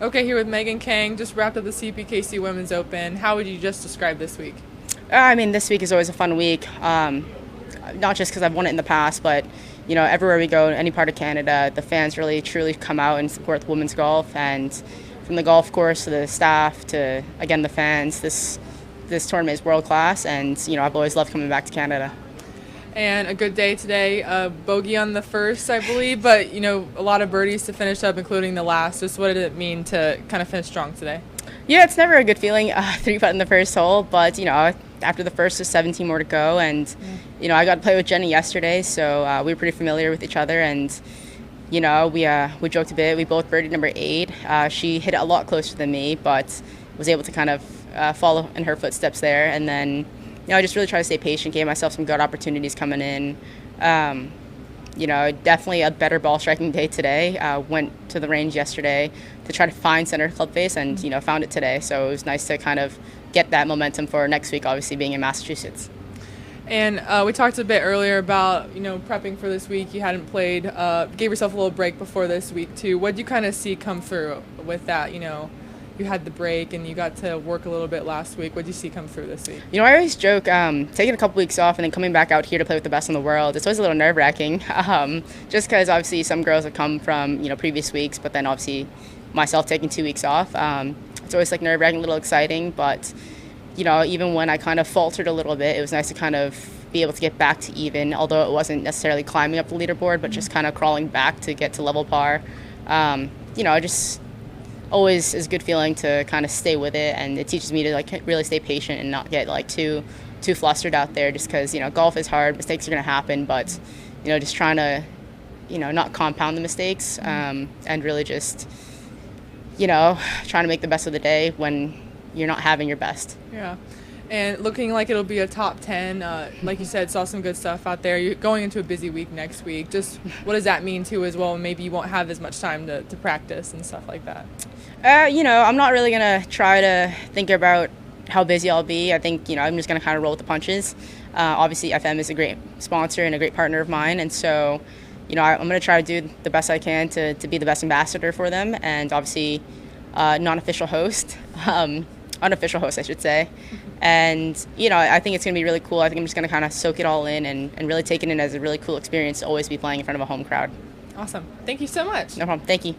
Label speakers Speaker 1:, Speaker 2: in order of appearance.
Speaker 1: Okay, here with Megan Khang. Just wrapped up the CPKC Women's Open. How would you just describe this week?
Speaker 2: I mean, this week is always a fun week. Not just because I've won it in the past, but everywhere we go, any part of Canada, the fans really truly come out and support women's golf. And from the golf course to the staff to again the fans, this tournament is world class. And I've always loved coming back to Canada.
Speaker 1: And a good day today. Bogey on the first, I believe, but a lot of birdies to finish up, including the last. Just what did it mean to kind of finish strong today?
Speaker 2: Yeah, it's never a good feeling, 3-putt in the first hole, but after the first, there's 17 more to go, and I got to play with Jenny yesterday, so we were pretty familiar with each other, and we joked a bit. We both birdied number 8. She hit it a lot closer than me, but was able to kind of follow in her footsteps there, and then I just really try to stay patient, gave myself some good opportunities coming in. Definitely a better ball striking day today. Went to the range yesterday to try to find center club face and, found it today. So it was nice to kind of get that momentum for next week, obviously being in Massachusetts.
Speaker 1: And we talked a bit earlier about, prepping for this week. You hadn't played, gave yourself a little break before this week too. What did you kind of see come through with that, You had the break and you got to work a little bit last week. What did you see come through this week?
Speaker 2: I always joke, taking a couple weeks off and then coming back out here to play with the best in the world, it's always a little nerve-wracking, just because obviously some girls have come from, previous weeks, but then obviously myself taking 2 weeks off. It's always like nerve-wracking, a little exciting, but, even when I kind of faltered a little bit, it was nice to kind of be able to get back to even, although it wasn't necessarily climbing up the leaderboard, but just kind of crawling back to get to level par. Just always is a good feeling to kind of stay with it, and it teaches me to really stay patient and not get too flustered out there, just because golf is hard, mistakes are going to happen, but just trying to not compound the mistakes, and really just trying to make the best of the day when you're not having your best.
Speaker 1: Yeah. And looking like it'll be a top 10, like you said, saw some good stuff out there. You're going into a busy week next week. Just what does that mean too as well? Maybe you won't have as much time to practice and stuff like that.
Speaker 2: I'm not really going to try to think about how busy I'll be. I think, I'm just going to kind of roll with the punches. Obviously, FM is a great sponsor and a great partner of mine. And so, I'm going to try to do the best I can to be the best ambassador for them. And obviously, non-official host. Unofficial host, I should say. And, I think it's going to be really cool. I think I'm just going to kind of soak it all in and really take it in as a really cool experience to always be playing in front of a home crowd.
Speaker 1: Awesome. Thank you so much.
Speaker 2: No problem. Thank you.